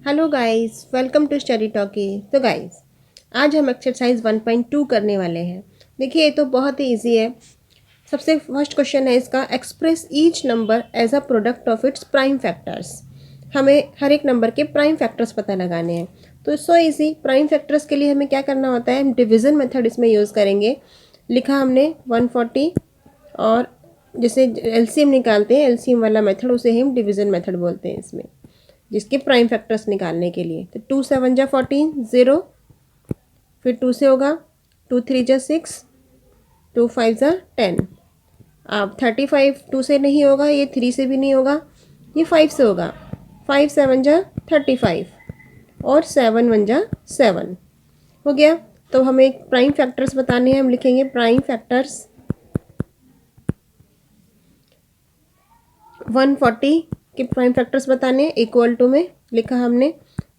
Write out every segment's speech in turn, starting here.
Hello guys, welcome to Study Talkie. तो guys, आज हम एक्सरसाइज 1.2 करने वाले हैं। देखिए, ये तो बहुत ही इजी है। सबसे फर्स्ट क्वेश्चन है इसका, express each number as a product of its prime factors. हमें हर एक नंबर के प्राइम फैक्टर्स पता लगाने हैं। तो सो इजी। प्राइम फैक्टर्स के लिए हमें क्या करना होता है, हम डिवीज़न मेथड इसमें यूज़ करेंगे। लिखा हमने 140, और जैसे एलसीएम निकालते हैं, एलसीएम वाला मेथड, उसे हम डिवीज़न मेथड बोलते हैं इसमें, जिसके प्राइम फैक्टर्स निकालने के लिए। तो 2 7 जा 14, 0, फिर 2 से होगा, 2 3 जा 6, 2 5 जा 10। अब 35 2 से नहीं होगा, ये 3 से भी नहीं होगा, ये 5 से होगा। 5 7 जा 35, और 7 1 जा 7 हो गया। तो हमें प्राइम फैक्टर्स बताने हैं, हम लिखेंगे प्राइम फैक्टर्स 140 के प्राइम फैक्टर्स बताने हैं। इक्वल टू में लिखा हमने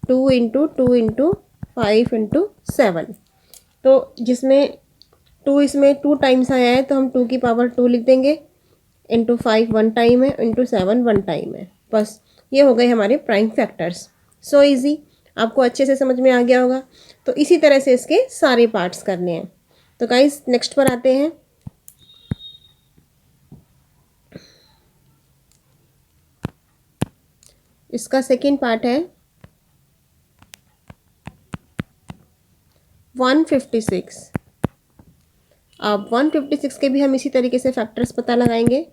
2 इंटू 2 इंटू 5 इंटू 7। तो जिसमें 2, इसमें 2 टाइम्स आया है तो हम 2 की पावर 2 लिख देंगे। इंटू 5 1 टाइम है, इंटू 7 1 टाइम है। बस ये हो गए हमारे प्राइम फैक्टर्स। सो इजी, आपको अच्छे से समझ में आ गया होगा। तो इसी तरह से इसके सारे पार्ट्स करने हैं। तो गाइस, नेक्स्ट पर आते हैं। इसका सेकेंड पार्ट है 156। अब 156 के भी हम इसी तरीके से फैक्टर्स पता लगाएंगे।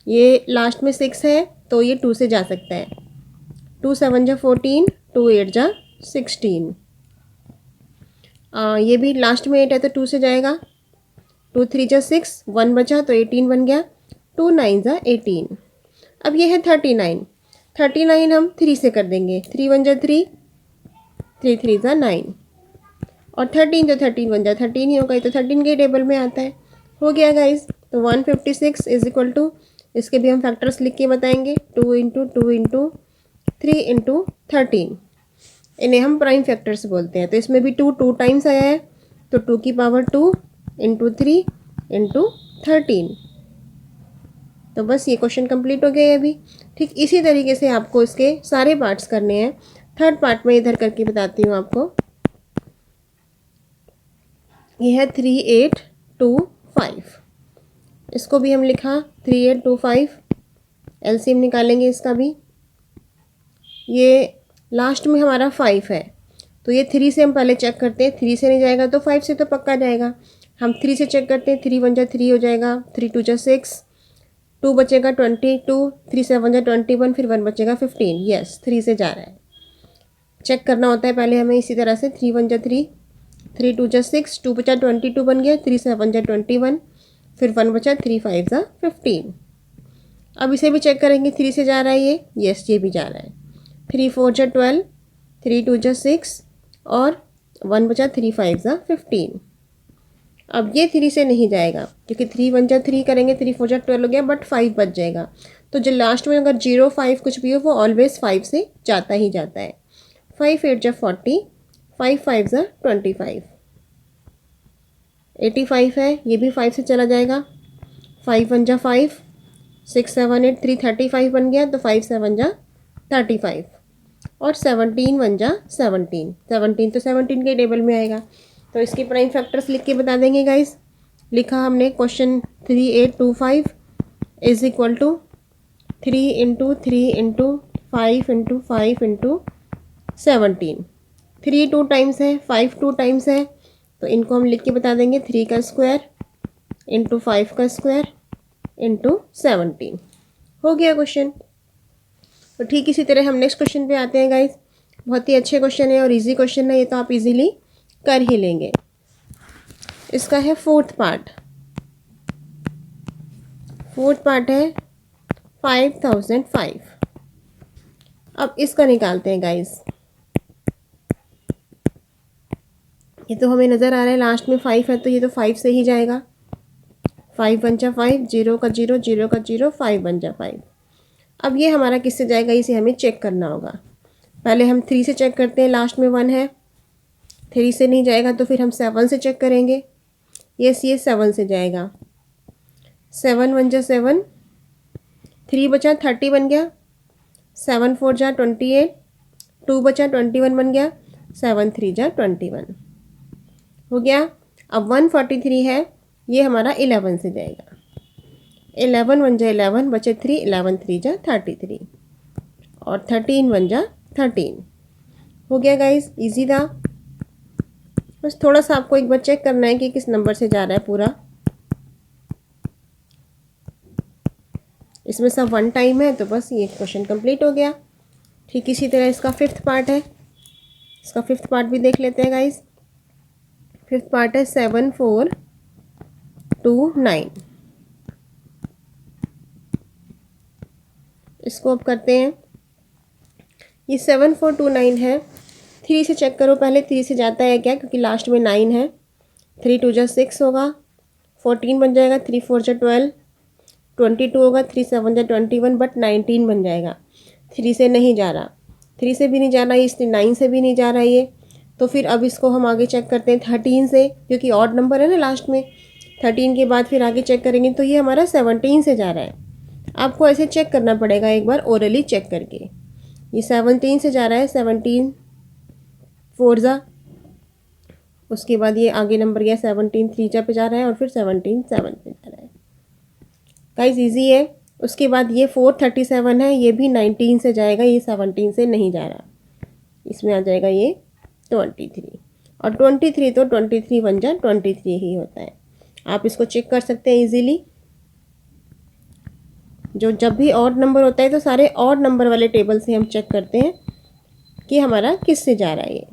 ये लास्ट में 6 है तो ये 2 से जा सकता है। 2 7 जा 14, 2 8 जा 16। ये भी लास्ट में 8 है तो 2 से जाएगा। 2 3 जा 6, 1 बचा तो 18 बन गया। 2 9 जा 18। अब ये है 39। 39 हम 3 से कर देंगे। 3 1 जा 3, 3 3 जा 9, और 13 तो 13 बन जा 13 ही होगा, ये तो 13 के टेबल में आता है। हो गया गाइस। तो 156 इज इक्वल टू, इसके भी हम फैक्टर्स लिख के बताएंगे, 2 इंटू 2 इंटू 3 इंटू 13। इन्हें हम प्राइम फैक्टर्स बोलते हैं। तो इसमें भी 2 टाइम्स आया है, तो 2 की पावर 2 इंटू 3 इंटू 13। तो बस ये क्वेश्चन कंप्लीट हो गया है अभी। ठीक इसी तरीके से आपको इसके सारे पार्ट्स करने हैं। थर्ड पार्ट में इधर करके बताती हूँ आपको। ये है 3825। इसको भी हम लिखा 3825। एलसीएम निकालेंगे इसका भी। ये लास्ट में हमारा 5 है, तो ये 3 से हम पहले चेक करते हैं। 3 से नहीं जाएगा तो 5 से तो पक्का जाएगा। हम 3 से चेक करते हैं। 3 1 जा 3 हो जाएगा, 3 2 जा 6, 2 बचेगा 22, 3 7 जा 21, फिर 1 बचेगा 15। यस, 3 से जा रहा है। चेक करना होता है पहले हमें इसी तरह से। 3 1 जा 3, 3 2 जा 6, 2 बचा 22 बन गया, 3 7 जा 21, फिर 1 बचा, 3 5 जा 15। अब इसे भी चेक करेंगे, 3 से जा रहा है ये। यस, ये भी जा रहा है। 3 4 जा 12, 3 2 जा 6, और 1 बचा, 3 5 जा 15। अब ये 3 से नहीं जाएगा, क्योंकि 3 1 जा 3 करेंगे, 3 4 जा 12 हो गया, बट 5 बच जाएगा। तो जो लास्ट में अगर 0 5 कुछ भी हो, वो ऑलवेज 5 से जाता ही जाता है। 5 8 जा 40, 5 5 जा 25, 85 है, ये भी 5 से चला जाएगा। 5 1 जा 5, 6 7 8, 3 35 बन गया, तो 5 7 जा 35, और 17 1 जा 17। 17 तो 17 के टेबल में आएगा। तो इसके प्राइम फैक्टर्स लिख के बता देंगे गाइस। लिखा हमने question 3825 is equal to 3 into 3 into 5 into 5 into 17। 3 2 times है, 5 2 टाइम्स है, तो इनको हम लिख के बता देंगे 3 का स्क्वायर इंटू 5 का स्क्वायर इंटू 17। हो गया क्वेश्चन। तो ठीक इसी तरह हम नेक्स्ट क्वेश्चन पे आते हैं गाइस। बहुत ही अच्छे क्वेश्चन है और इजी क्वेश्चन है, ये तो आप इजीली कर ही लेंगे। इसका है फोर्थ पार्ट। फोर्थ पार्ट है 5005। अब इसका निकालते हैं गाइस। ये तो हमें नज़र आ रहा है लास्ट में 5 है, तो ये तो 5 से ही जाएगा। 5 1 जा 5, 0 का 0, 0 का 0, 5 1 जा 5। अब ये हमारा किससे जाएगा, इसे हमें चेक करना होगा। पहले हम 3 से चेक करते हैं, लास्ट में 1 है। 3 से नहीं जाएगा तो फिर हम 7 से चेक करेंगे। यस, ये 7 से जाएगा। 7 1 जा 7, 3 बचा 30 बन गया, 7 4 जा 28, 2 बचा 21 बन गया, 7 3 जा 21 हो गया। अब 143 है, ये हमारा 11 से जाएगा, 11 1 जा 11 बचे 3, 11 3 जा 33 और 13 1 जा 13 हो गया गाइस, इजी था। बस थोड़ा सा आपको एक बार चेक करना है कि किस नंबर से जा रहा है पूरा। इसमें सब 1 टाइम है, तो बस ये क्वेश्चन कंप्लीट हो गया। ठीक इसी तरह इसका 5th पार्ट है, इसका 5th पार्ट भी देख लेते हैं गाइस। 5th पार्ट है 7 4 2 9। इसको अब करते हैं। ये 7 4 2 9 है। 3 से चेक करो पहले, 3 से जाता है क्या, क्योंकि लास्ट में 9 है। 3 2 जा 6 होगा, 14 बन जाएगा, 3 4 जा 12, 22 होगा, 3 7 जा 21, बट 19 बन जाएगा। 3 से नहीं जा रहा, 3 से भी नहीं जा रहा है, इसलिए 9 से भी नहीं जा रहा है ये। तो फिर अब इसको हम आगे चेक करते हैं 13 से, क्योंकि ऑड नंबर है ना लास्ट में। 13 के बाद फिर आगे चेक करेंगे, तो ये हमारा 17 से जा रहा है। आपको ऐसे चेक करना पड़ेगा एक बार ओरली चेक करके। ये 17 से जा रहा है, 17 4 जा, उसके बाद ये आगे नंबर गया 17 3 जा पे जा रहा है, और फिर 17 7 पे जा रहा है। गाइस इजी है। उसके बाद ये 437 है, ये भी 19 से जाएगा, ये 17 से नहीं जा रहा, इसमें आ जाएगा ये 23, और 23 तो 23 बन जा 23 ही होता है। आप इसको चेक कर सकते हैं इजीली। जो जब भी ऑड नंबर होता है तो सारे ऑड नंबर वाले टेबल से हम चेक करते हैं कि हमारा किस से जा रहा है। ये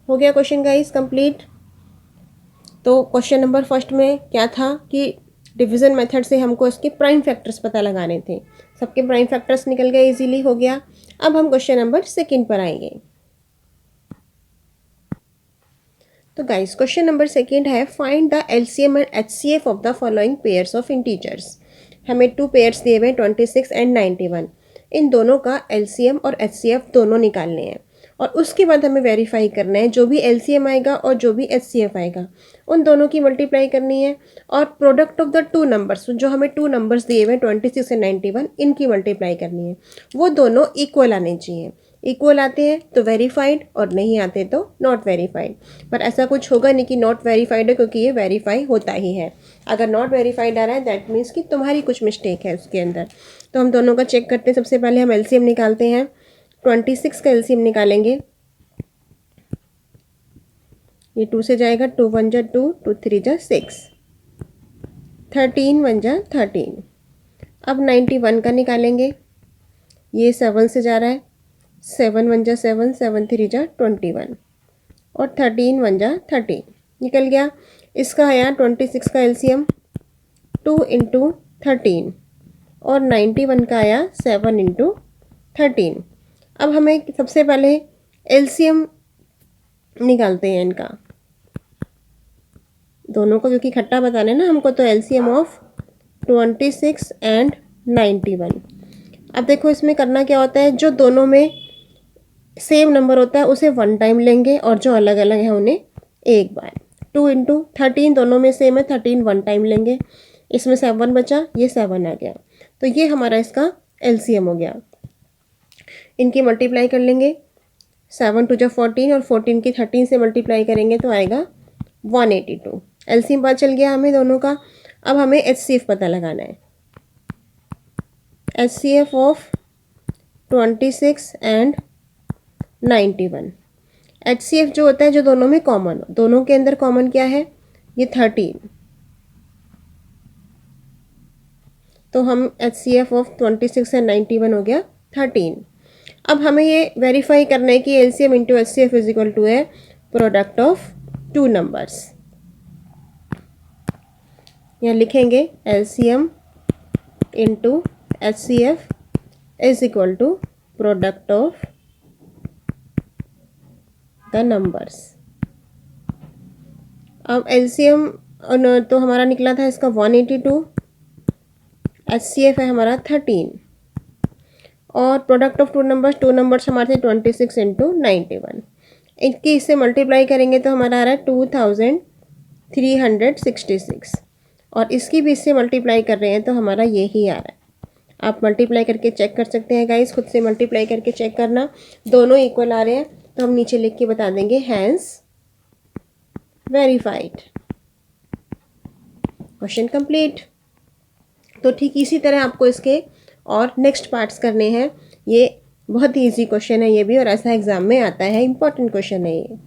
हो गया क्वेश्चन गाइस कंप्लीट। तो क्वेश्चन नंबर फर्स्ट में क्या था कि डिवीज़न मेथड से हमको इसके प्राइम फैक्टर्स पता लगाने थे। सबके प्राइम फैक्टर्स निकल गए, इजीली हो गया। अब हम क्वेश्चन नंबर सेकंड पर आएंगे। तो गाइस क्वेश्चन नंबर सेकंड है, find the LCM and HCF of the following pairs of integers. हमें 2 पेयर्स दिए हुए 26 एंड 91। इन दोनों का एलसीएम और एचसीएफ दोनों निकालने हैं, और उसके बाद हमें वेरीफाई करना है जो भी एलसीएम आएगा और जो भी एचसीएफ आएगा उन दोनों की मल्टीप्लाई करनी है, और प्रोडक्ट ऑफ द 2 नंबर्स, जो हमें 2 नंबर्स दिए हुए 26 एंड 91, इनकी मल्टीप्लाई करनी है। वो दोनों इक्वल आने चाहिए। इक्वल आते हैं तो वेरीफाइड, और नहीं आते तो नॉट वेरीफाइड। पर ऐसा कुछ होगा नहीं कि नॉट वेरीफाइड है, क्योंकि ये वेरीफाई होता ही है। अगर नॉट वेरीफाइड आ रहा है दैट मीन्स कि तुम्हारी कुछ मिस्टेक है उसके अंदर। तो हम दोनों का चेक करते हैं। सबसे पहले हम एलसीएम निकालते हैं। 26 का एलसीएम निकालेंगे। ये 2 से जाएगा, 2 1 जा 2, 2 3 जा 6, 13 1 जा 13। अब 91 का निकालेंगे। ये 7 से जा रहा है, 7 1 जा 7, 7 3 जा 21, और 13 1 जा 13 निकल गया। इसका आया 26 का एलसीएम 2 इंटू 13, और 91 का आया 7 इंटू 13। अब हमें सबसे पहले एलसीएम निकालते हैं इनका दोनों को, क्योंकि इकट्ठा बताने ना हमको। तो एलसीएम ऑफ 26 एंड 91। अब देखो इसमें करना क्या होता है, जो दोनों में सेम नंबर होता है उसे 1 टाइम लेंगे, और जो अलग अलग है उन्हें एक बार। 2 इंटू 13 दोनों में सेम है, 13 1 टाइम लेंगे। इसमें 7 बचा, ये 7 आ गया। तो ये हमारा इसका एलसीएम हो गया। इनकी मल्टीप्लाई कर लेंगे। 7 2 जा 14, और 14 की 13 से मल्टीप्लाई करेंगे तो आएगा 182। एलसीएम पता चल गया हमें दोनों का। अब हमें एचसीएफ पता लगाना है। HCF of 26 and 91। एचसीएफ जो होता है जो दोनों में कॉमन हो, दोनों के अंदर कॉमन क्या है, ये 13। तो हम एचसीएफ ऑफ 26 एंड 91 हो गया 13। अब हमें ये वेरीफाई करना है कि LCM into HCF is equal to है प्रोडक्ट ऑफ 2 नंबर्स। यहाँ लिखेंगे LCM into HCF is equal to product of the numbers. अब एलसीएम तो हमारा निकला था इसका 182, एचसीएफ है हमारा 13, और प्रोडक्ट ऑफ 2 नंबर्स हमारे थे 26 इंटू 91। इनकी इससे मल्टीप्लाई करेंगे तो हमारा आ रहा है 2366, और इसकी भी इससे मल्टीप्लाई कर रहे हैं तो हमारा ये ही आ रहा है। आप मल्टीप्लाई करके चेक कर सकते हैं गाइस, खुद से मल्टीप्लाई करके चेक करना, दोनों इक्वल आ रहे हैं तो हम नीचे लिख के बता देंगे हैंस वेरीफाइड। Question complete. तो ठीक इसी तरह आपको इसके और नेक्स्ट पार्ट्स करने हैं। ये बहुत ही ईजी क्वेश्चन है ये भी, और ऐसा एग्जाम में आता है, इंपॉर्टेंट क्वेश्चन है ये।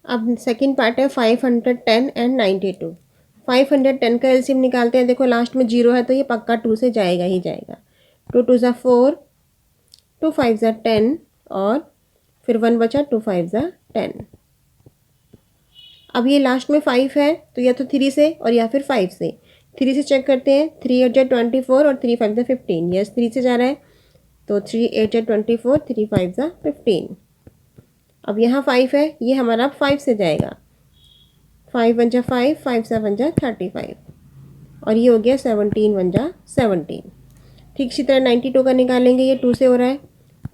अब सेकंड पार्ट है 510 एंड 92। 510 का एलसीएम निकालते हैं। देखो लास्ट में 0 है तो ये पक्का 2 से जाएगा ही जाएगा। 2 2 ज़ा 4, 2 5 ज़ा 10 और फिर 1 बचा, 2 5 ज़ा 10। अब ये लास्ट में 5 है तो या तो 3 से और या फिर 5 से। 3 से चेक करते हैं, 3 8 ज़ा 24 और 3 5 ज़ा 15। यस 3 से जा रहा है तो 3 8 ज़ा 24, 3 5 ज़ा 15। अब यहाँ 5 है, ये हमारा 5 से जाएगा। 5 1 ज़ा 5, 5 7 ज़ा 35 और ये हो गया 17 1 ज़ा 17। ठीक इसी तरह 92 का निकालेंगे, ये 2 से हो रहा है।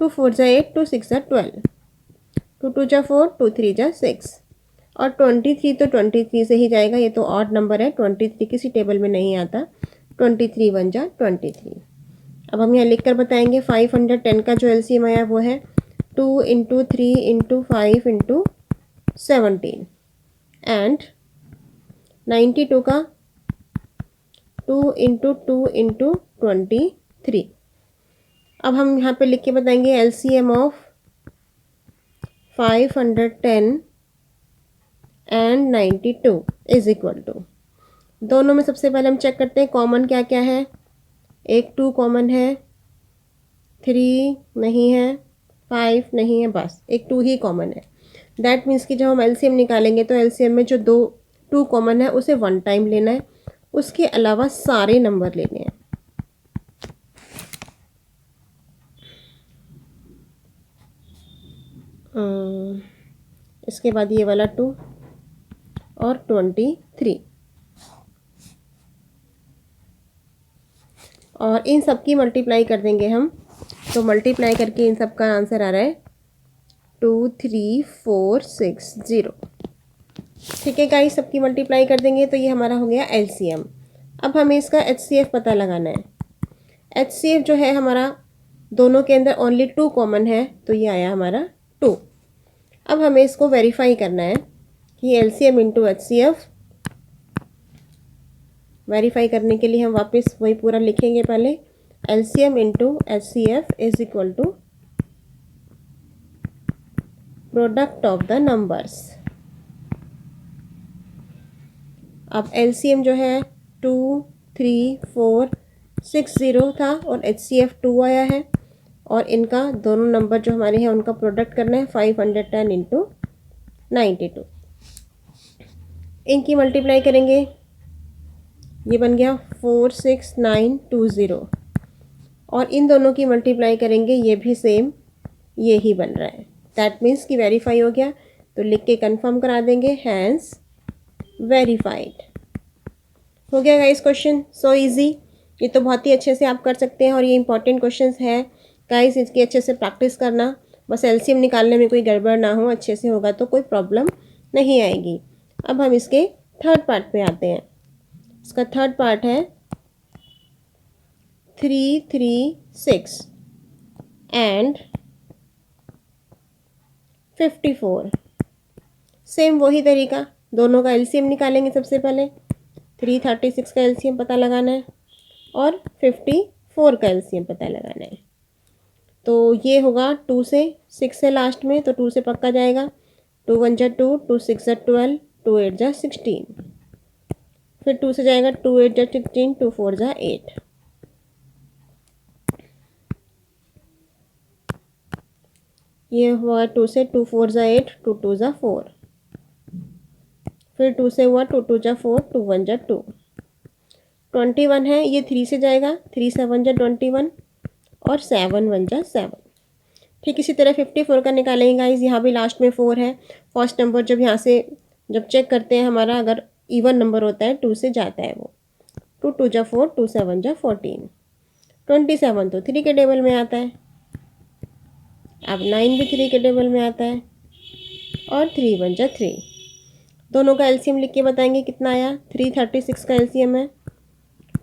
2 4 ज़ा 8, 2 6 ज़ा 12, 2 2 ज़ा 4, 2 3 ज़ा 6 और 23 तो 23 से ही जाएगा। ये तो ऑड नंबर है, 23 किसी टेबल में नहीं आता। 23 1 ज़ा 23। अब हम यहाँ लिख कर बताएंगे 510 का जो एलसीएम आया वो है 2 × 3 × 5 × 17 एंड 92 का 2 × 2 × 23। अब हम यहाँ पे लिख के बताएंगे LCM of 510 and 92 is equal to, दोनों में सबसे पहले हम चेक करते हैं कॉमन क्या क्या है। एक 2 कॉमन है, 3 नहीं है, 5 नहीं है, बस एक 2 ही कॉमन है। दैट मीन्स कि जब हम एलसीएम निकालेंगे तो एलसीएम में जो 2 कॉमन है उसे 1 टाइम लेना है, उसके अलावा सारे नंबर लेने हैं। इसके बाद ये वाला 2 और 23 और इन सब की मल्टीप्लाई कर देंगे हम। तो मल्टीप्लाई करके इन सब का आंसर आ रहा है 2 3 4 6 0। ठीक है गाइस, सबकी मल्टीप्लाई कर देंगे तो ये हमारा हो गया एलसीएम। अब हमें इसका एचसीएफ पता लगाना है। एचसीएफ जो है हमारा, दोनों के अंदर ओनली 2 कॉमन है तो ये आया हमारा 2। अब हमें इसको वेरीफाई करना है कि एलसीएम इंटू एचसीएफ। वेरीफाई करने के लिए हम वापस वही पूरा लिखेंगे। पहले LCM into HCF is equal to product of the numbers. अब एलसीएम जो है 2 3 4 6 0 था और एचसीएफ 2 आया है और इनका दोनों नंबर जो हमारे हैं उनका प्रोडक्ट करना है 510 इंटू 92। इनकी मल्टीप्लाई करेंगे, ये बन गया 46920 और इन दोनों की मल्टीप्लाई करेंगे, ये भी सेम ये ही बन रहा है। दैट मीन्स कि वेरीफाई हो गया। तो लिख के कंफर्म करा देंगे हैंस वेरीफाइड। हो गया गाइस क्वेश्चन, सो इजी। ये तो बहुत ही अच्छे से आप कर सकते हैं और ये इंपॉर्टेंट क्वेश्चंस है गाइस, इसकी अच्छे से प्रैक्टिस करना। बस एलसीएम निकालने में कोई गड़बड़ ना हो, अच्छे से होगा तो कोई प्रॉब्लम नहीं आएगी। अब हम इसके थर्ड पार्ट पे आते हैं। इसका थर्ड पार्ट है 336 एंड 54। सेम वही तरीका, दोनों का एलसीएम निकालेंगे। सबसे पहले 336 का एलसीएम पता लगाना है और 54 का एलसीएम पता लगाना है। तो ये होगा 2 से, 6 है लास्ट में तो 2 से पक्का जाएगा। 2 1 ज़ा 2, 2 6 ज़ा 12, 2 8 ज़ा 16, फिर 2 से जाएगा 2 8 ज़ा 16, 2 4 ज़ा 8। ये हुआ 2 से, 2 4 ज़ा 8, 2 2 ज़ा 4, फिर 2 से हुआ 2 2 ज़ा 4, 2 1 ज़ा 2। 21 है, ये 3 से जाएगा। 3 7 ज़ा 21 और 7 1 ज़ा 7। ठीक इसी तरह 54 का निकालेंगे गाइस। यहाँ भी लास्ट में 4 है। फर्स्ट नंबर जब यहाँ से जब चेक करते हैं हमारा, अगर इवन नंबर होता है 2 से जाता है वो। 2 2 ज़ा 4, 2 7 ज़ा 14। 27 तो 3 के टेबल में आता है। अब 9 भी 3 के टेबल में आता है और 3 1 ज़ा 3। दोनों का एलसीएम लिख के बताएंगे कितना आया। 336 का एलसीएम है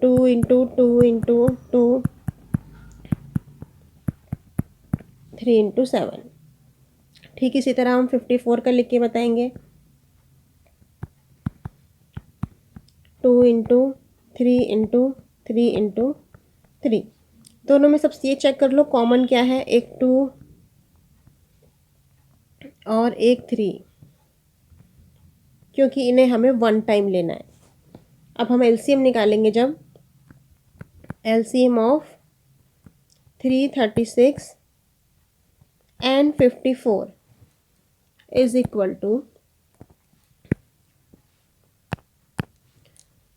2 इंटू 2 इंटू 2, 3 इंटू 7। ठीक इसी तरह हम 54 का लिख के बताएंगे। 2 इंटू 3 इंटू 3 इंटू 3। दोनों में सबसे ये चेक कर लो कॉमन क्या है, एक 2 और एक 3, क्योंकि इन्हें हमें वन टाइम लेना है। अब हम एलसीएम निकालेंगे। जब LCM of 336 and 54 is equal to,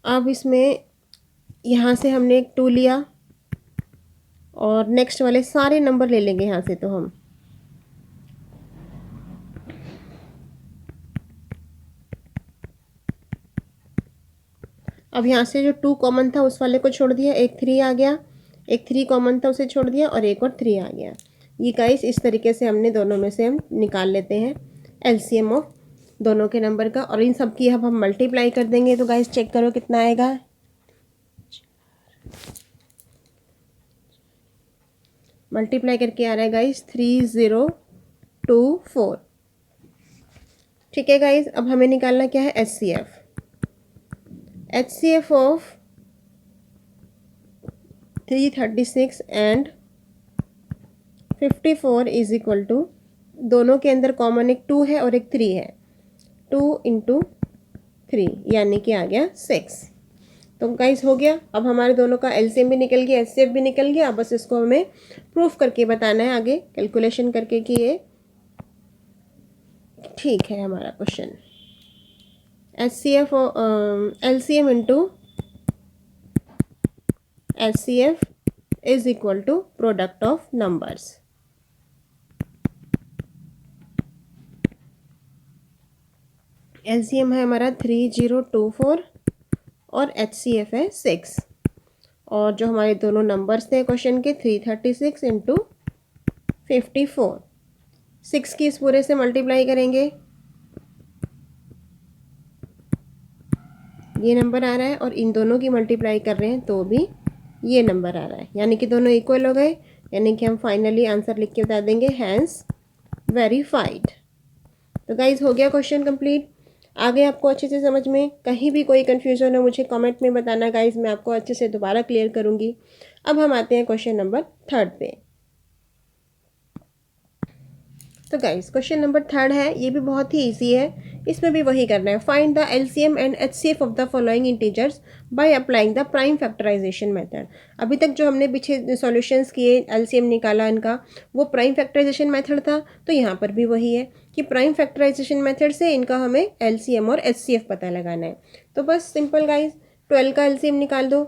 अब इसमें यहाँ से हमने एक 2 लिया और नेक्स्ट वाले सारे नंबर ले लेंगे यहाँ से। तो हम अब यहाँ से जो 2 कॉमन था उस वाले को छोड़ दिया, एक 3 आ गया, एक 3 कॉमन था उसे छोड़ दिया और एक और 3 आ गया। ये गाइस इस तरीके से हमने दोनों में से हम निकाल लेते हैं एलसीएम ऑफ दोनों के नंबर का, और इन सब की अब हम मल्टीप्लाई कर देंगे। तो गाइस चेक करो कितना आएगा। मल्टीप्लाई करके आ रहा है गाइस 3024। ठीक है गाइस, अब हमें निकालना क्या है, HCF. HCF of 336 and 54 is equal to, दोनों के अंदर कॉमन एक 2 है और एक 3 है, 2 इंटू 3 यानी कि आ गया 6। तो गाइस हो गया। अब हमारे दोनों का एलसीएम भी निकल गया, एचसीएफ भी निकल गया। अब बस इसको हमें प्रूफ करके बताना है आगे, कैलकुलेशन करके कि ये ठीक है हमारा question. HCF LCM into HCF is equal to product of numbers. LCM है हमारा 3024 और HCF है 6, और जो हमारे दोनों नंबर्स थे क्वेश्चन के 336 इंटू 54, 6 की इस पूरे से मल्टीप्लाई करेंगे, ये नंबर आ रहा है, और इन दोनों की मल्टीप्लाई कर रहे हैं तो भी ये नंबर आ रहा है, यानी कि दोनों इक्वल हो गए। यानी कि हम फाइनली आंसर लिख के बता देंगे हैंस वेरीफाइड। तो गाइज हो गया क्वेश्चन कंप्लीट। आगे आपको अच्छे से समझ में कहीं भी कोई कन्फ्यूजन हो मुझे कमेंट में बताना गाइज, मैं आपको अच्छे से दोबारा क्लियर करूँगी। अब हम आते हैं क्वेश्चन नंबर 3 पे। तो गाइस क्वेश्चन नंबर 3 है, ये भी बहुत ही इजी है। इसमें भी वही करना है, find the LCM and HCF of the following integers by applying the prime factorisation method. अभी तक जो हमने पीछे सॉल्यूशंस किए, एलसीएम निकाला इनका, वो प्राइम फैक्टराइजेशन मेथड था। तो यहाँ पर भी वही है कि प्राइम फैक्टराइजेशन मेथड से इनका हमें एलसीएम और एचसीएफ पता लगाना है। तो बस सिंपल गाइज, 12 का एलसीएम निकाल दो।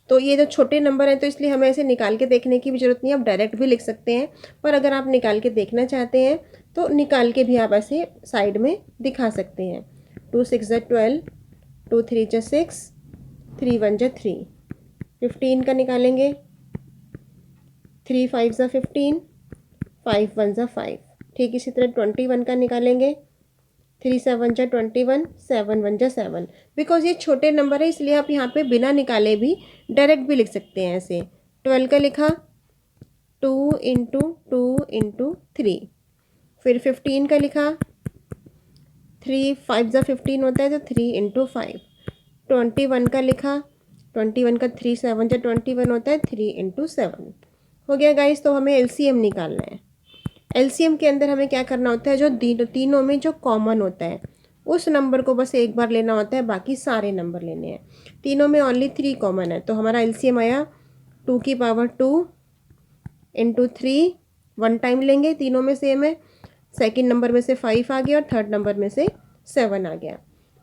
तो ये जो छोटे नंबर हैं तो इसलिए हमें ऐसे निकाल के देखने की भी ज़रूरत नहीं है, आप डायरेक्ट भी लिख सकते हैं। पर अगर आप निकाल के देखना चाहते हैं तो निकाल के भी आप ऐसे साइड में दिखा सकते हैं। 2 6 ज़ा 12, 2 3 ज़ा 6, 3 1 ज़ा 3, 15 का निकालेंगे, 3 5 ज़ा 15, 5 1 ज़ा 5। ठीक इसी तरह 21 का निकालेंगे, 3 7 ज़ा 21, 7 1 ज़ा 7। बिकॉज ये छोटे नंबर है इसलिए आप यहाँ पे बिना निकाले भी डायरेक्ट भी लिख सकते हैं ऐसे। 12 का लिखा, 2 इंटू 2 इंटू 3। फिर 15 का लिखा, 3 5 ज़ा 15 होता है तो 3 इंटू 5। 21 का लिखा, 21 का 3 7 ज़ा 21 होता है, 3 इंटू 7। हो गया गाइस। तो हमें एलसीएम निकालना है। एलसीएम के अंदर हमें क्या करना होता है, जो तीनों में जो कॉमन होता है उस नंबर को बस एक बार लेना होता है, बाकी सारे नंबर लेने हैं। तीनों में ओनली 3 कॉमन है, तो हमारा एलसीएम आया 2 की पावर 2 इंटू 3, वन टाइम लेंगे, तीनों में सेम है। सेकंड नंबर में से 5 आ गया और थर्ड नंबर में से 7 आ गया।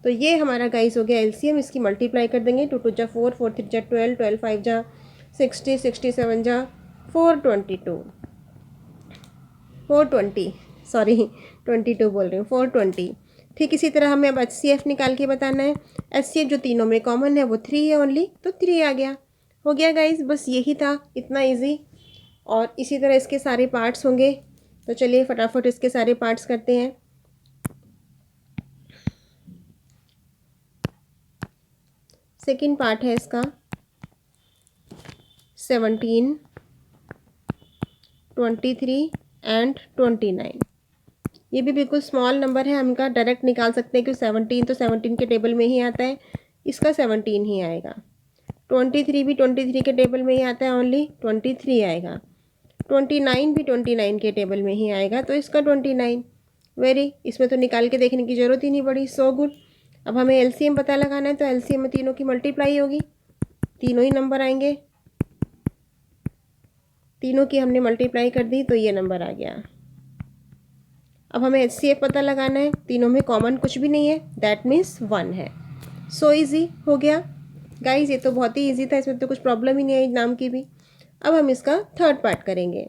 तो ये हमारा गाइस हो गया एलसीएम। इसकी मल्टीप्लाई कर देंगे, 2 2 जा 4, 4 3 जा 12, 12 5 जा 60, 67 जा 422, 420, सॉरी 22 बोल रही हूँ, 420। ठीक इसी तरह हमें अब एचसीएफ निकाल के बताना है। एचसीएफ जो तीनों में कॉमन है वो 3 है ओनली, तो 3 आ गया। हो गया गाइस, बस यही था, इतना इजी। और इसी तरह इसके सारे पार्ट्स होंगे, तो चलिए फटाफट इसके सारे पार्ट्स करते हैं। सेकंड पार्ट है इसका, 17, 23 एंड 29। ये भी बिल्कुल स्मॉल नंबर है, हम इनका डायरेक्ट निकाल सकते हैं कि 17 तो 17 के टेबल में ही आता है, इसका 17 ही आएगा। 23 भी 23 के टेबल में ही आता है, ओनली 23 आएगा। 29 भी 29 के टेबल में ही आएगा, तो इसका 29। वेरी, इसमें तो निकाल के देखने की ज़रूरत ही नहीं पड़ी। So good. अब हमें एलसीएम पता लगाना है, तो एलसीएम में तीनों की मल्टीप्लाई होगी, तीनों ही नंबर आएंगे। तीनों की हमने मल्टीप्लाई कर दी तो ये नंबर आ गया। अब हमें एचसीएफ पता लगाना है, तीनों में कॉमन कुछ भी नहीं है, दैट मीन्स 1 है। सो इजी हो गया गाइज, ये तो बहुत ही इजी था, इसमें तो कुछ प्रॉब्लम ही नहीं आई नाम की भी। अब हम इसका थर्ड पार्ट करेंगे।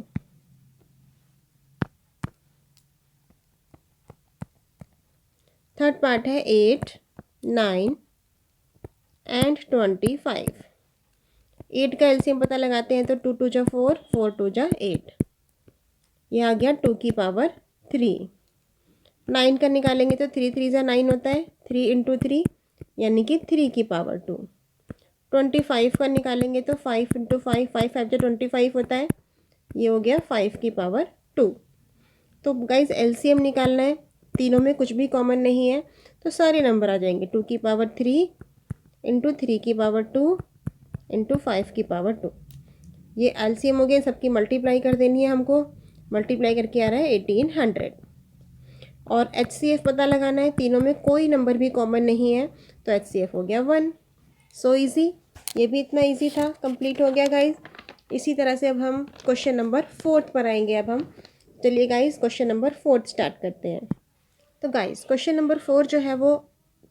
थर्ड पार्ट है 8, 9 एंड 25। 8 का एलसीएम पता लगाते हैं तो 2 2 जा 4, 4 2 जा 8, ये आ गया 2 की पावर 3। 9 का निकालेंगे तो 3 3 जा 9 होता है, 3 इंटू 3 यानी कि 3 की पावर 2। 25 का निकालेंगे तो 5 इंटू 5, 5 5 जा 25 होता है, ये हो गया 5 की पावर 2। तो गाइज एलसीएम निकालना है, तीनों में कुछ भी कॉमन नहीं है, तो सारे नंबर आ जाएंगे 2 की पावर 3 इंटू 3 की पावर 2 इंटू 5 की पावर 2। ये एलसीएम हो गया, सबकी मल्टीप्लाई कर देनी है हमको। मल्टीप्लाई करके आ रहा है 1800। और एचसीएफ पता लगाना है, तीनों में कोई नंबर भी कॉमन नहीं है, तो एचसीएफ हो गया 1। सो इजी, ये भी इतना इजी था, कंप्लीट हो गया गाइज। इसी तरह से अब हम क्वेश्चन नंबर 4 पर आएंगे। अब हम चलिए गाइज क्वेश्चन नंबर 4 स्टार्ट करते हैं। तो गाइज क्वेश्चन नंबर 4 जो है वो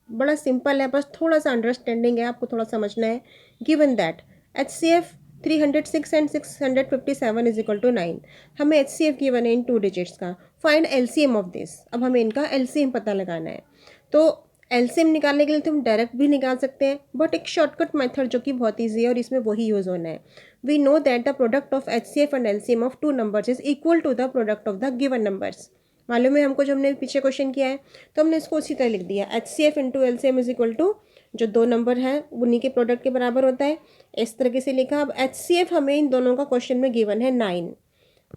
बड़ा सिंपल है, बस थोड़ा सा अंडरस्टैंडिंग है, आपको थोड़ा समझना है। Given that HCF 306 and 657 is equal to 9। हमें एचसीएफ गिवन है इन 2 डिजिट्स का, फाइंड एलसीएम ऑफ दिस। अब हमें इनका एलसीएम पता लगाना है। तो एलसीएम निकालने के लिए तो हम डायरेक्ट भी निकाल सकते हैं, बट एक शॉर्टकट मेथड जो कि बहुत ईजी है और इसमें वही यूज़ होना है। We know that the product of HCF and LCM of 2 numbers is equal to the product of the given numbers. मालूम है हमको, जो हमने पीछे क्वेश्चन किया है, तो हमने इसको उसी तरह लिख दिया, H C F into L C M is equal to जो 2 नंबर हैं उन्हीं के प्रोडक्ट के बराबर होता है, इस तरीके से लिखा। अब एच सी एफ हमें इन दोनों का क्वेश्चन में गिवन है 9,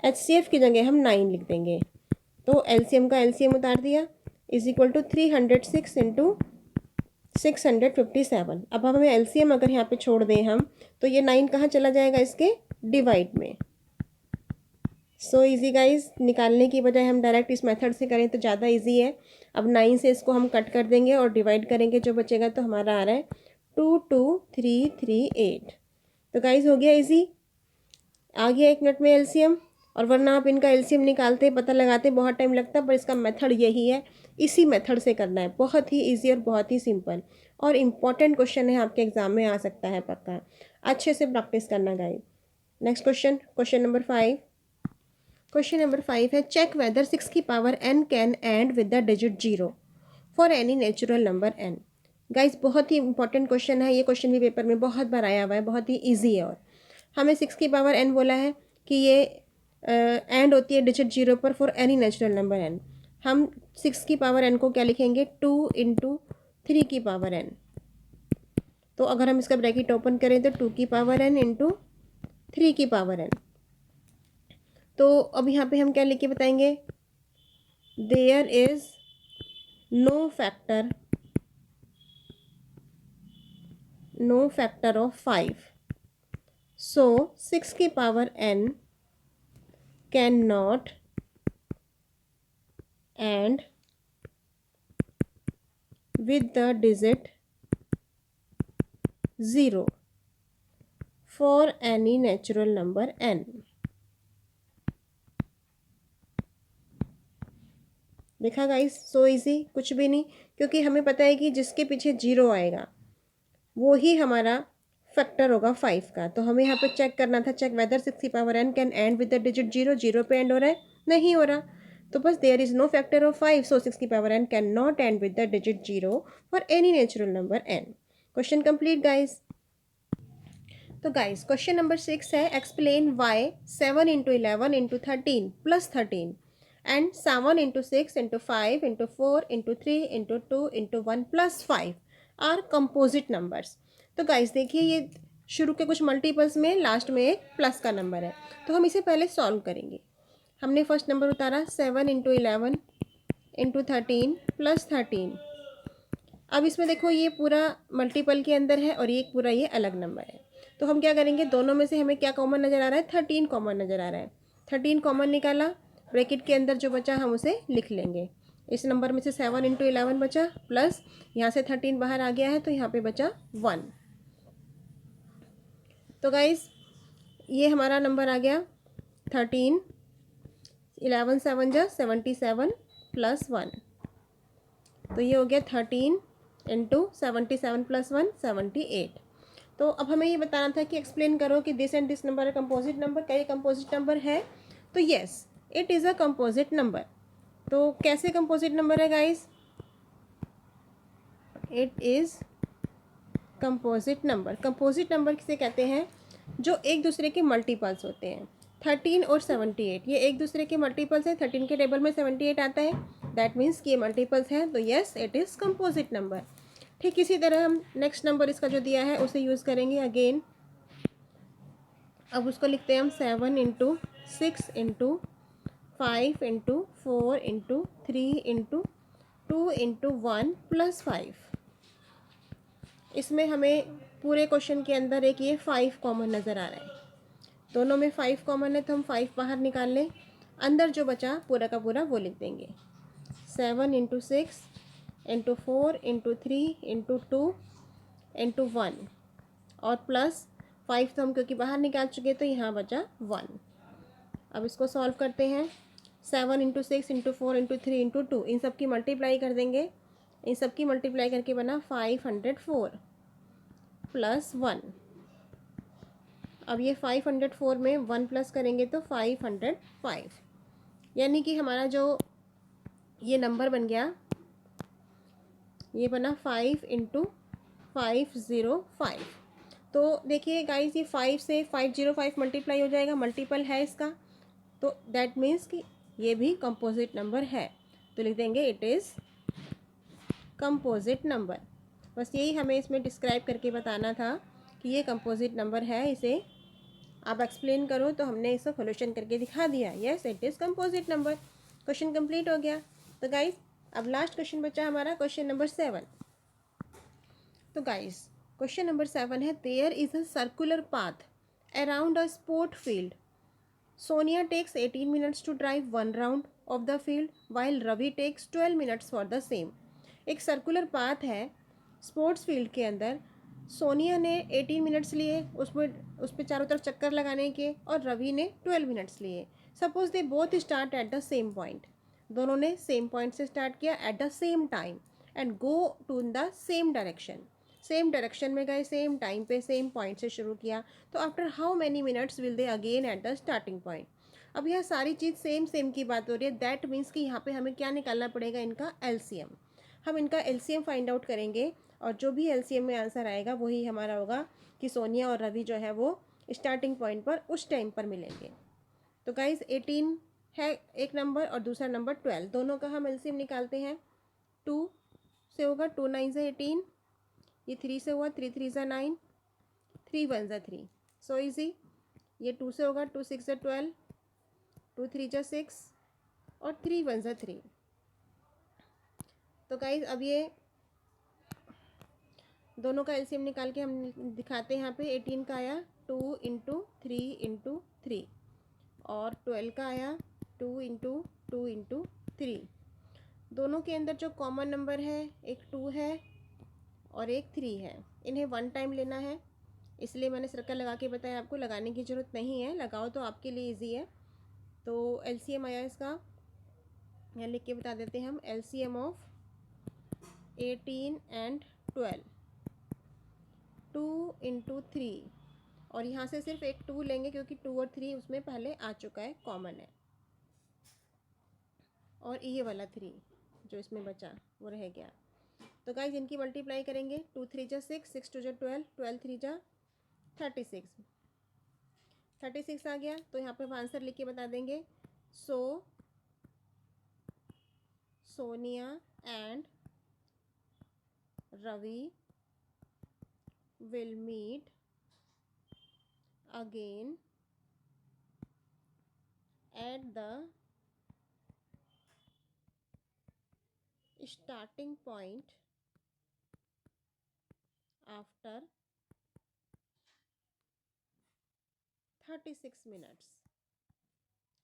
एच सी एफ की जगह हम 9 लिख देंगे। तो एल सी एम का एल सी एम उतार दिया, इज इक्वल टू 306 इंटू 657। अब हमें एल सी एम अगर यहाँ पे छोड़ दें हम, तो ये 9 कहाँ चला जाएगा, इसके डिवाइड में। सो इजी गाइज, निकालने की बजाय हम डायरेक्ट इस मेथड से करें तो ज़्यादा इजी है। अब 9 से इसको हम कट कर देंगे और डिवाइड करेंगे, जो बचेगा तो हमारा आ रहा है 22338। तो गाइज हो गया इजी, आ गया 1 मिनट में एलसीएम। और वरना आप इनका एलसीएम निकालते पता लगाते बहुत टाइम लगता है, पर इसका मेथड यही है, इसी मेथड से करना है। बहुत ही ईजी और बहुत ही सिंपल और इम्पॉर्टेंट क्वेश्चन है, आपके एग्जाम में आ सकता है पक्का, अच्छे से प्रैक्टिस करना guys. Next question, question number 5। Question number 5 है, चेक वेदर 6 की power n can and with the digit 0 for any natural number n। Guys बहुत ही इंपॉर्टेंट क्वेश्चन है, ये क्वेश्चन भी पेपर में बहुत बार आया हुआ है, बहुत ही इजी है। और हमें 6 की पावर n बोला है कि ये एंड होती है डिजिट 0 पर for any natural number n। हम 6 की पावर n को क्या लिखेंगे, 2 इंटू 3 की पावर n। तो अगर हम इसका ब्रैकेट ओपन करें तो 2 की पावर n इंटू 3 की पावर n। तो अब यहाँ पे हम क्या लिख के बताएंगे, there is no factor of 5, so 6 की power n can not end with the digit 0 for any natural number n। देखा गाइस, सो इजी, कुछ भी नहीं, क्योंकि हमें पता है कि जिसके पीछे 0 आएगा वो ही हमारा फैक्टर होगा 5 का। तो हमें यहाँ पे चेक करना था, चेक वेदर 6 की power n can and with the digit 0। 0 पे एंड हो रहा है, नहीं हो रहा, तो बस there is no factor of 5, so 6 की power n can not end with the digit 0 for any natural number n। Question complete guys. तो गाइस क्वेश्चन नंबर 6 है, explain why 7 into 11 into 13 plus 13 and 7 into 6 into 5 into 4 into 3 into 2 into 1 plus 5 are composite numbers. तो guys देखिए, ये शुरू के कुछ multiples में last में एक प्लस का नंबर है, तो हम इसे पहले सॉल्व करेंगे। हमने फर्स्ट नंबर उतारा 7 इंटू 11 इंटू 13 प्लस 13। अब इसमें देखो ये पूरा मल्टीपल के अंदर है और ये पूरा ये अलग नंबर है, तो हम क्या करेंगे, दोनों में से हमें क्या कॉमन नज़र आ रहा है, 13 कॉमन नज़र आ रहा है। 13 कॉमन निकाला, ब्रैकेट के अंदर जो बचा हम उसे लिख लेंगे। इस नंबर में से 7 इंटू 11 बचा, प्लस यहाँ से 13 बाहर आ गया है तो यहाँ पे बचा 1। तो गाइस ये हमारा नंबर आ गया 13, 11 7 जा 77 प्लस 1, तो ये हो गया 13 इंटू 77 प्लस 1 78। तो अब हमें ये बताना था कि एक्सप्लेन करो कि दिस एंड दिस नंबर है कंपोजिट नंबर, क्या ये कंपोजिट नंबर है? तो yes, it is a composite number. तो कैसे कंपोजिट नंबर है guys? It is composite number. Composite number किसे कहते हैं? जो एक दूसरे के मल्टीपल्स होते हैं। 13 और 78 ये एक दूसरे के मल्टीपल्स हैं। 13 के टेबल में 78 आता है, दैट मीन्स कि ये मल्टीपल्स हैं, तो yes it is composite number. ठीक इसी तरह हम नेक्स्ट नंबर इसका जो दिया है उसे यूज़ करेंगे अगेन। अब उसको लिखते हैं हम 7 into 6 into 5 into 4 into 3 into 2 into 1 plus 5। इसमें हमें पूरे क्वेश्चन के अंदर एक ये 5 कॉमन नज़र आ रहा है, दोनों में 5 कॉमन है तो हम 5 बाहर निकाल लें, अंदर जो बचा पूरा का पूरा वो लिख देंगे। 7 into 6 into 4 into 3 into 2 into 1 और प्लस 5 तो हम क्योंकि बाहर निकाल चुके तो यहाँ बचा 1। अब इसको सॉल्व करते हैं। 7 इंटू 6 इंटू 4 इंटू 3 इंटू 2, इन सब की मल्टीप्लाई कर देंगे। इन सब की मल्टीप्लाई करके बना 504 प्लस 1। अब ये 504 में 1 प्लस करेंगे तो 505, यानी कि हमारा जो ये नंबर बन गया ये बना 5 इंटू 505। तो देखिए गाइस ये 5 से 505 मल्टीप्लाई हो जाएगा, मल्टीपल है इसका, तो दैट मीन्स कि ये भी कंपोजिट नंबर है, तो लिख देंगे इट इज़ कंपोजिट नंबर। बस यही हमें इसमें डिस्क्राइब करके बताना था कि ये कंपोजिट नंबर है, इसे आप एक्सप्लेन करो, तो हमने इसको सोल्यूशन करके दिखा दिया। Yes it is composite number. Question complete हो गया। तो गाइस अब लास्ट क्वेश्चन बचा हमारा क्वेश्चन नंबर 7। तो गाइस क्वेश्चन नंबर 7 है, there is a circular path around a sport field. Sonia takes 18 minutes to drive 1 round of the field while Ravi takes 12 minutes for the same. एक circular path है sports field के अंदर, सोनिया ने 18 minutes लिए उस पर चारों तरफ चक्कर लगाने के, और रवि ने 12 मिनट्स लिए। Suppose they both start at the same point, दोनों ने सेम पॉइंट से स्टार्ट किया at the same time and go to in the same direction. Same direction में गए, सेम टाइम पे, सेम पॉइंट से शुरू किया, तो after how many minutes will they again at the starting point. अब यह सारी चीज़ सेम सेम की बात हो रही है, दैट मीन्स कि यहाँ पे हमें क्या निकालना पड़ेगा, इनका एलसीएम। हम इनका एलसीएम फाइंड आउट करेंगे और जो भी एलसीएम में आंसर आएगा वही हमारा होगा कि सोनिया और रवि जो है वो स्टार्टिंग पॉइंट पर उस टाइम पर मिलेंगे। तो गाइज 18 है एक नंबर और दूसरा नंबर 12, दोनों का हम एलसीएम निकालते हैं। 2 से होगा, 2 9 से 18, ये 3 से हुआ, 3 3 ज़ा 9, 3 1 ज़ा 3, सो इजी। ये 2 से होगा, 2 6 ज़ा 12, 2 3 ज़ा 6 और 3 1 ज़ा 3। तो गाइज अब ये दोनों का एलसीएम निकाल के हम दिखाते हैं। यहाँ पे 18 का आया 2 इंटू 3 इंटू 3 और 12 का आया 2 इंटू 2 इंटू 3। दोनों के अंदर जो कॉमन नंबर है एक 2 है और एक 3 है, इन्हें 1 टाइम लेना है, इसलिए मैंने सर्कल लगा के बताया, आपको लगाने की ज़रूरत नहीं है, लगाओ तो आपके लिए ईजी है। तो एलसीएम आया इसका, यहाँ लिख के बता देते हैं हम, एलसीएम ऑफ 18 एंड 12, 2 इंटू 3, और यहाँ से सिर्फ एक 2 लेंगे क्योंकि 2 और 3 उसमें पहले आ चुका है, कॉमन है, और ये वाला 3 जो इसमें बचा वो रह गया। तो गाइज इनकी मल्टीप्लाई करेंगे, 2 3 जा 6, 6 2 जा 12, 12 3 जा 36, 36 आ गया। तो यहाँ पे आंसर लिख के बता देंगे, so Sonia and Ravi will meet again at the starting point after 36 minutes.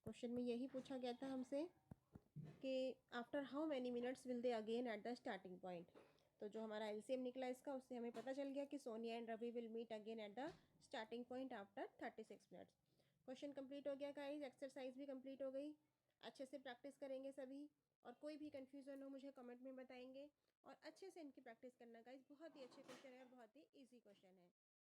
Question में यही पूछा गया था हमसे कि after how many minutes will they again at the starting point. तो जो हमारा एलसीएम निकला इसका, उससे हमें पता चल गया कि Sonia and Ravi will meet again at the starting point after 36 minutes. Question complete हो गया गाइस, एक्सरसाइज भी कंप्लीट हो गई। अच्छे से प्रैक्टिस करेंगे सभी, और कोई भी कन्फ्यूज़न हो मुझे कमेंट में बताएंगे, और अच्छे से इनकी प्रैक्टिस करना गाइस। बहुत ही अच्छे क्वेश्चन है और बहुत ही ईजी क्वेश्चन है।